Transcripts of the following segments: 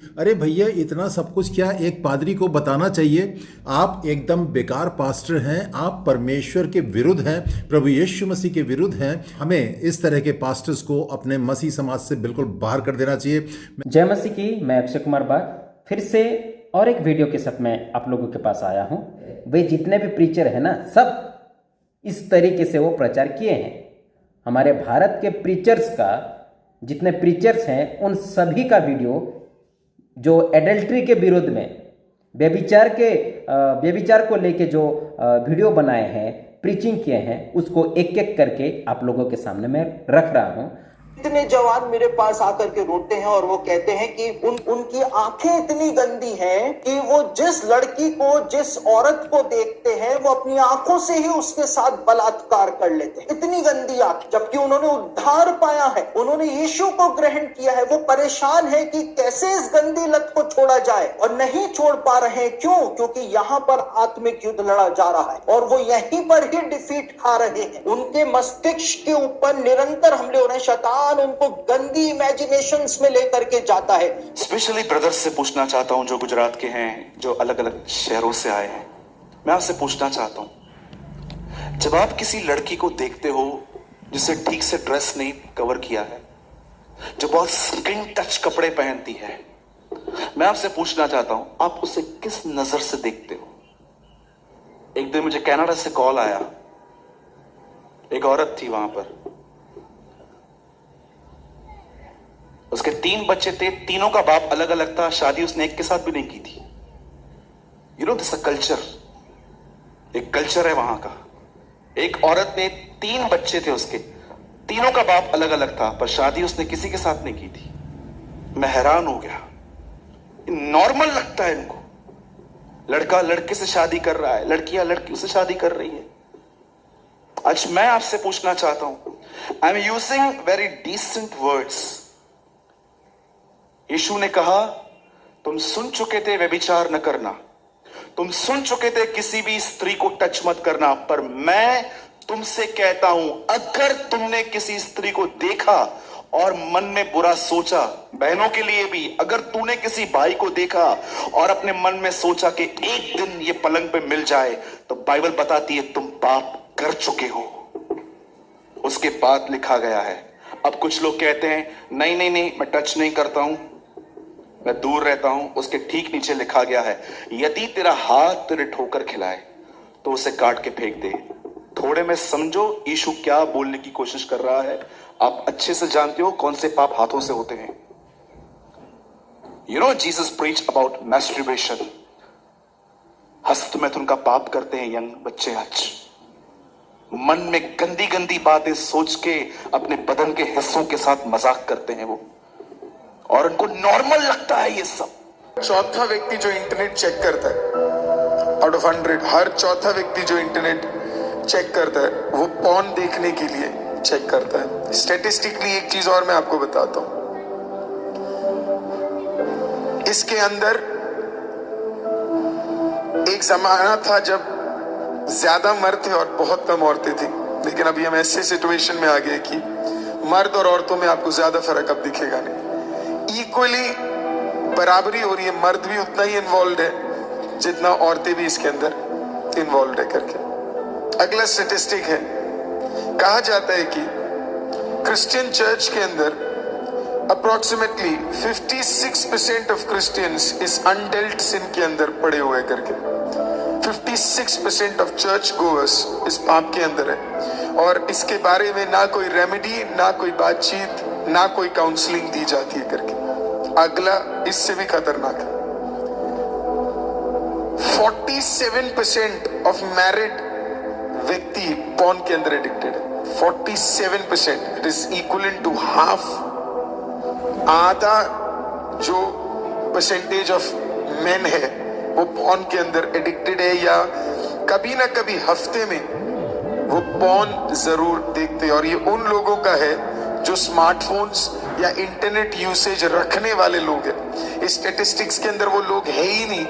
अरे भैया, इतना सब कुछ क्या एक पादरी को बताना चाहिए? आप एकदम बेकार पास्टर हैं, आप परमेश्वर के विरुद्ध हैं, प्रभु यीशु मसीह के विरुद्ध हैं। हमें इस तरह के पास्टर्स को अपने मसीह समाज से बिल्कुल बाहर कर देना चाहिए। जय मसीह की। मैं अक्षय कुमार बाग फिर से और एक वीडियो के साथ मैं आप लोगों के पास आया हूं। वे जितने भी प्रीचर हैं ना, सब इस तरीके से वो प्रचार किए हैं। हमारे भारत के प्रीचर्स का, जितने प्रीचर्स हैं उन सभी का वीडियो जो एडल्ट्री के विरोध में, व्यभिचार को लेके जो वीडियो बनाए हैं, प्रीचिंग किए हैं, उसको एक एक करके आप लोगों के सामने मैं रख रहा हूं। इतने जवान मेरे पास आकर के रोते हैं और वो कहते हैं कि उनकी आंखें इतनी गंदी हैं कि वो जिस लड़की को, जिस औरत को देखते हैं वो अपनी आंखों से ही उसके साथ बलात्कार कर लेते हैं। इतनी गंदी आंख, जबकि उन्होंने उद्धार पाया है, उन्होंने यीशु को ग्रहण किया है। वो परेशान है कि कैसे इस गंदी लत को छोड़ा जाए और नहीं छोड़ पा रहे हैं। क्यों? क्योंकि यहाँ पर आत्मिक युद्ध लड़ा जा रहा है और वो यहीं पर ही डिफीट खा रहे हैं। उनके मस्तिष्क के ऊपर निरंतर हमले हो रहे हैं। शैतान उनको गंदी इमेजिनेशंस में लेकर के जाता है। स्पेशली ब्रदर्स से पूछना चाहता हूं जो गुजरात के हैं, जो अलग अलग शहरों से आए हैं। मैं आपसे पूछना चाहता हूं, जब आप किसी लड़की को देखते हो जिसे ठीक से ड्रेस नहीं कवर किया है, जो बहुत स्किन टच कपड़े पहनती है, मैं आपसे पूछना चाहता हूं, आप उसे किस नजर से देखते हो? एक दिन मुझे कनाडा से कॉल आया, एक औरत थी वहां पर, उसके 3 बच्चे थे, तीनों का बाप अलग अलग था, शादी उसने एक के साथ भी नहीं की थी। You know this a culture, एक कल्चर है वहां का। एक औरत ने 3 बच्चे थे उसके, तीनों का बाप अलग अलग था, पर शादी उसने किसी के साथ नहीं की थी। मैं हैरान हो गया, नॉर्मल लगता है इनको। लड़का लड़के से शादी कर रहा है, लड़कियां लड़कियों से शादी कर रही है। आज मैं आपसे पूछना चाहता हूं, I am using very decent words. यीशु ने कहा, तुम सुन चुके थे व्यभिचार न करना, तुम सुन चुके थे किसी भी स्त्री को टच मत करना, पर मैं तुमसे कहता हूं, अगर तुमने किसी स्त्री को देखा और मन में बुरा सोचा, बहनों के लिए भी, अगर तूने किसी भाई को देखा और अपने मन में सोचा कि एक दिन ये पलंग पे मिल जाए, तो बाइबल बताती है तुम पाप कर चुके हो। उसके बाद लिखा गया है। अब कुछ लोग कहते हैं नहीं नहीं नहीं, मैं टच नहीं करता हूं, मैं दूर रहता हूं। उसके ठीक नीचे लिखा गया है, यदि तेरा हाथ तेरे ठोकर खिलाए तो उसे काट के फेंक दे। थोड़े में समझो यीशु क्या बोलने की कोशिश कर रहा है। आप अच्छे से जानते हो कौन से पाप हाथों से होते हैं। You know Jesus preach about masturbation. हस्त मैथुन का पाप करते हैं यंग बच्चे आज, मन में गंदी गंदी बातें सोच के अपने बदन के हिस्सों के साथ मजाक करते हैं वो, और उनको नॉर्मल लगता है ये सब। चौथा व्यक्ति जो इंटरनेट चेक करता है, आउट ऑफ 100 हर चौथा व्यक्ति जो इंटरनेट चेक करता है वो पॉर्न देखने के लिए चेक करता है। स्टैटिस्टिकली एक चीज और मैं आपको बताता हूं, इसके अंदर एक जमाना था जब ज्यादा मर्द थे और बहुत कम औरतें थी, लेकिन अभी हम ऐसे सिचुएशन में आ गए कि मर्द और औरतों में आपको ज्यादा फर्क अब दिखेगा नहीं। इक्वली बराबरी हो रही है, मर्द भी उतना ही इन्वॉल्व है जितना औरतें भी इसके अंदर इन्वॉल्व है करके। अगला स्टैटिस्टिक है, कहा जाता है कि क्रिश्चियन चर्च के अंदर अप्रोक्सीमेटली 56% ऑफ क्रिश्चियंस इस अनडेल्ट सिन के अंदर पड़े हुए करके। 56% ऑफ चर्च गोअर्स इस पाप के अंदर है और इसके बारे में ना कोई रेमेडी, ना कोई बातचीत, ना कोई काउंसलिंग दी जाती है करके। अगला इससे भी खतरनाक है, 47% ऑफ मैरिड व्यक्ति पॉर्न के अंदर एडिक्टेड है। 47%, it is equivalent to half, आधा जो परसेंटेज ऑफ मेन है वो पॉर्न के अंदर एडिक्टेड है या कभी ना कभी हफ्ते में वो पॉर्न जरूर देखते हैं। और ये उन लोगों का है जो स्मार्टफोन्स या इंटरनेट यूसेज रखने वाले लोग हैं। इस स्टैटिस्टिक्स के अंदर वो लोग है ही नहीं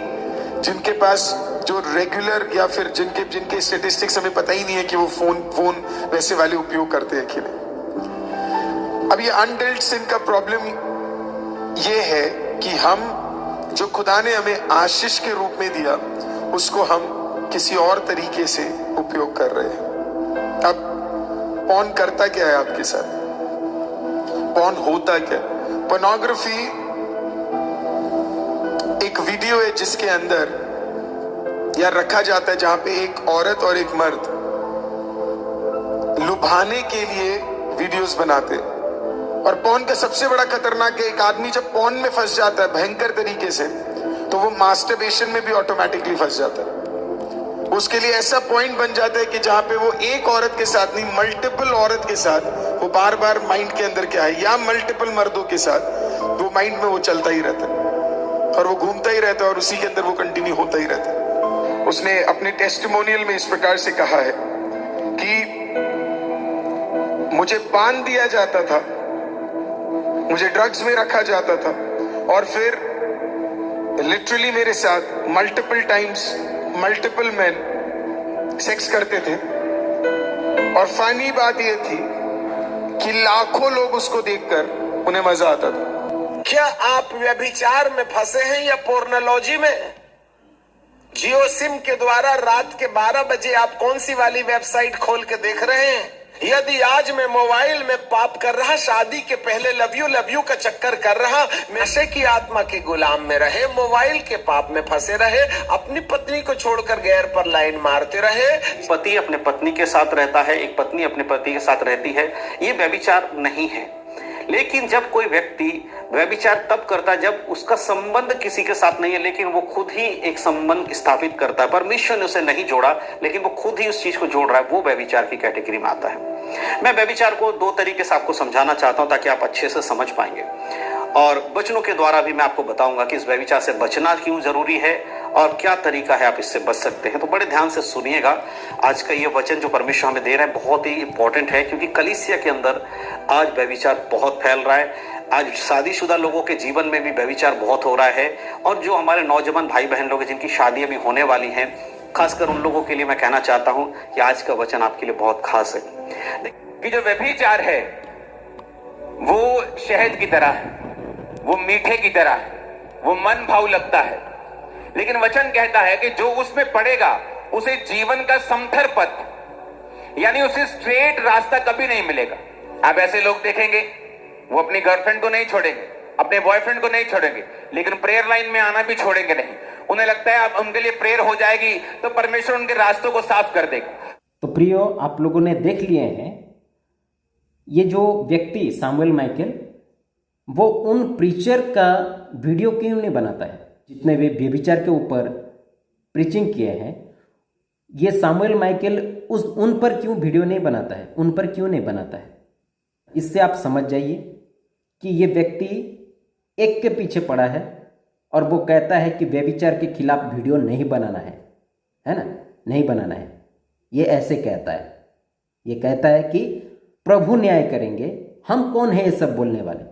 जिनके पास जो रेगुलर या फिर जिनके स्टैटिस्टिक्स हमें पता ही नहीं है कि वो फोन वैसे वाले उपयोग करते हैं कि नहीं। अब ये अनडेल्ट सिन का प्रॉब्लम ये है कि हम जो खुदा ने हमें आशीष के रूप में दिया उसको हम किसी और तरीके से उपयोग कर रहे हैं। अब पॉर्न करता क्या है आपके साथ? पॉर्न होता क्या? पोर्नोग्राफी एक वीडियो है जिसके अंदर या रखा जाता है जहां पे एक औरत और एक मर्द लुभाने के लिए वीडियोस बनाते। और पॉर्न का सबसे बड़ा खतरनाक है, एक आदमी जब पॉर्न में फंस जाता है भयंकर तरीके से, तो वो मास्टरबेशन में भी ऑटोमेटिकली फंस जाता है। उसके लिए ऐसा पॉइंट बन जाता है कि जहां पे वो एक औरत के साथ नहीं, मल्टीपल औरत के साथ वो बार बार माइंड के अंदर क्या है, या मल्टीपल मर्दों के साथ वो माइंड में वो चलता ही रहता है और वो घूमता ही रहता है और उसी के अंदर वो कंटिन्यू होता ही रहता है। उसने अपने टेस्टिमोनियल में इस प्रकार से कहा है कि मुझे बांध दिया जाता था, मुझे ड्रग्स में रखा जाता था और फिर लिटरली मेरे साथ multiple times multiple man sex करते थे। और फनी बात यह थी कि लाखों लोग उसको देखकर उन्हें मजा आता था। क्या आप व्यभिचार में फंसे हैं या पोर्नोलॉजी में? जियो सिम के द्वारा रात के 12 बजे आप कौन सी वाली वेबसाइट खोल के देख रहे हैं? यदि आज मैं मोबाइल में पाप कर रहा, शादी के पहले लव यू का चक्कर कर रहा, नशे की आत्मा के गुलाम में रहे, मोबाइल के पाप में फंसे रहे, अपनी पत्नी को छोड़कर गैर पर लाइन मारते रहे। पति अपने पत्नी के साथ रहता है, एक पत्नी अपने पति के साथ रहती है, ये व्यभिचार नहीं है। लेकिन जब कोई व्यक्ति व्यभिचार तब करता है जब उसका संबंध किसी के साथ नहीं है, लेकिन वो खुद ही एक संबंध स्थापित करता है। परमेश्वर ने उसे नहीं जोड़ा, लेकिन वो खुद ही उस चीज को जोड़ रहा है, वो व्यभिचार की कैटेगरी में आता है। मैं व्यभिचार को दो तरीके से आपको समझाना चाहता हूं ताकि आप अच्छे से समझ पाएंगे, और वचनों के द्वारा भी मैं आपको बताऊंगा कि इस व्यभिचार से बचना क्यों जरूरी है और क्या तरीका है आप इससे बच सकते हैं। तो बड़े ध्यान से सुनिएगा। आज का ये वचन जो परमेश्वर हमें दे रहा है बहुत ही इंपॉर्टेंट है, क्योंकि कलीसिया के अंदर आज व्यभिचार बहुत फैल रहा है। आज शादीशुदा लोगों के जीवन में भी व्यभिचार बहुत हो रहा है, और जो हमारे नौजवान भाई बहन लोग हैं जिनकी शादियां भी होने वाली हैं, खासकर उन लोगों के लिए मैं कहना चाहता हूं कि आज का वचन आपके लिए बहुत खास है। कि जो व्यभिचार है वो शहद की तरह है, वो मीठे की तरह है, वो मन भाव लगता है, लेकिन वचन कहता है कि जो उसमें पड़ेगा उसे जीवन का समथर पथ, यानी उसे स्ट्रेट रास्ता कभी नहीं मिलेगा। आप ऐसे लोग देखेंगे वो अपनी गर्लफ्रेंड को नहीं छोड़ेंगे, अपने बॉयफ्रेंड को नहीं छोड़ेंगे, लेकिन प्रेयर लाइन में आना भी छोड़ेंगे नहीं। उन्हें लगता है अब उनके लिए प्रेयर हो जाएगी तो परमेश्वर उनके रास्तों को साफ कर देगा। तो प्रियो, आप लोगों ने देख लिए हैं ये जो व्यक्ति सामुएल माइकल, वो उन प्रीचर का वीडियो क्यों नहीं बनाता है जितने भी व्यभिचार के ऊपर प्रीचिंग किए हैं। ये सामुएल माइकल उन पर क्यों वीडियो नहीं बनाता है, उन पर क्यों नहीं बनाता है। इससे आप समझ जाइए कि ये व्यक्ति एक के पीछे पड़ा है और वो कहता है कि व्यभिचार के खिलाफ वीडियो नहीं बनाना है ना, नहीं बनाना है। ये ऐसे कहता है, ये कहता है कि प्रभु न्याय करेंगे, हम कौन है ये सब बोलने वाले।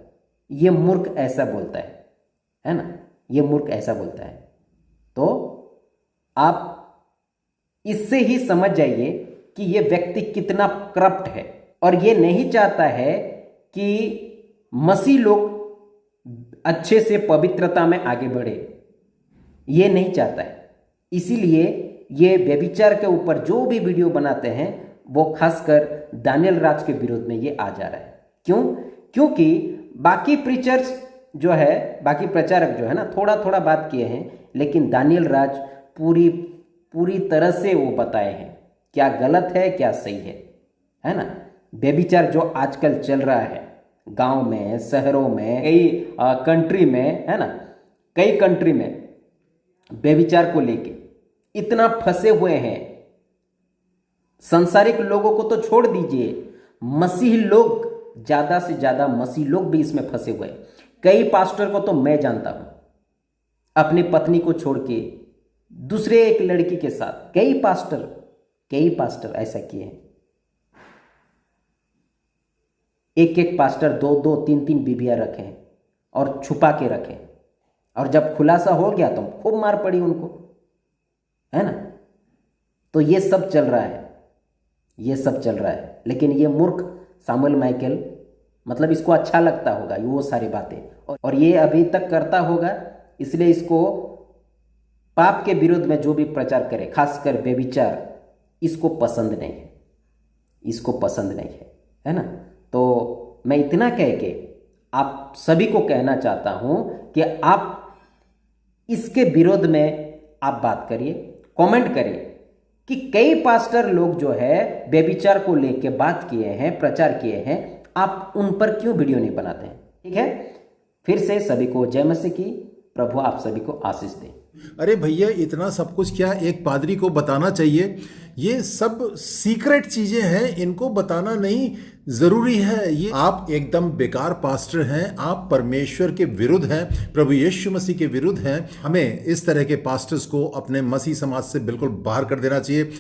ये मूर्ख ऐसा बोलता है ना, ये मूर्ख ऐसा बोलता है। तो आप इससे ही समझ जाइए कि ये व्यक्ति कितना करप्ट है, और ये नहीं चाहता है कि मसीह लोग अच्छे से पवित्रता में आगे बढ़े, ये नहीं चाहता है। इसीलिए ये व्यभिचार के ऊपर जो भी वीडियो बनाते हैं वो खासकर दानियल राज के विरोध में ये आ जा रहा है। क्यों? क्योंकि बाकी प्रीचर्स जो है, बाकी प्रचारक जो है ना, थोड़ा थोड़ा बात किए हैं, लेकिन दानियल राज पूरी तरह से वो बताए हैं क्या गलत है क्या सही है ना। व्यभिचार जो आजकल चल रहा है गांव में, शहरों में, कई कंट्री में, है ना, कई कंट्री में व्यभिचार को लेके इतना फंसे हुए हैं। सांसारिक लोगों को तो छोड़ दीजिए, मसीह लोग, ज्यादा से ज्यादा मसीह लोग भी इसमें फंसे हुए हैं। कई पास्टर को तो मैं जानता हूं, अपनी पत्नी को छोड़ के दूसरे एक लड़की के साथ कई पास्टर ऐसा किए हैं। एक पास्टर 2-2, 3-3 बीबियां रखे और छुपा के रखे, और जब खुलासा हो गया तो खूब मार पड़ी उनको, है ना। तो ये सब चल रहा है, लेकिन ये मूर्ख सामुएल माइकल मतलब इसको अच्छा लगता होगा वो सारी बातें, और ये अभी तक करता होगा, इसलिए इसको पाप के विरुद्ध में जो भी प्रचार करे, खासकर व्यभिचार, इसको पसंद नहीं है, इसको पसंद नहीं है ना। तो मैं इतना कह के आप सभी को कहना चाहता हूं कि आप इसके विरोध में आप बात करिए, कमेंट करिए कि कई पास्टर लोग जो है व्यभिचार को लेके बात किए हैं, प्रचार किए हैं, आप उन पर क्यों वीडियो नहीं बनाते हैं? ठीक है, फिर से सभी को जय मसीह की। प्रभु आप सभी को आशीष दे। अरे भैया, इतना सब कुछ क्या एक पादरी को बताना चाहिए? ये सब सीक्रेट चीजें हैं, इनको बताना नहीं जरूरी है। ये आप एकदम बेकार पास्टर हैं, आप परमेश्वर के विरुद्ध हैं, प्रभु यीशु मसीह के विरुद्ध हैं। हमें इस तरह के पास्टर्स को अपने मसीह समाज से बिल्कुल बाहर कर देना चाहिए।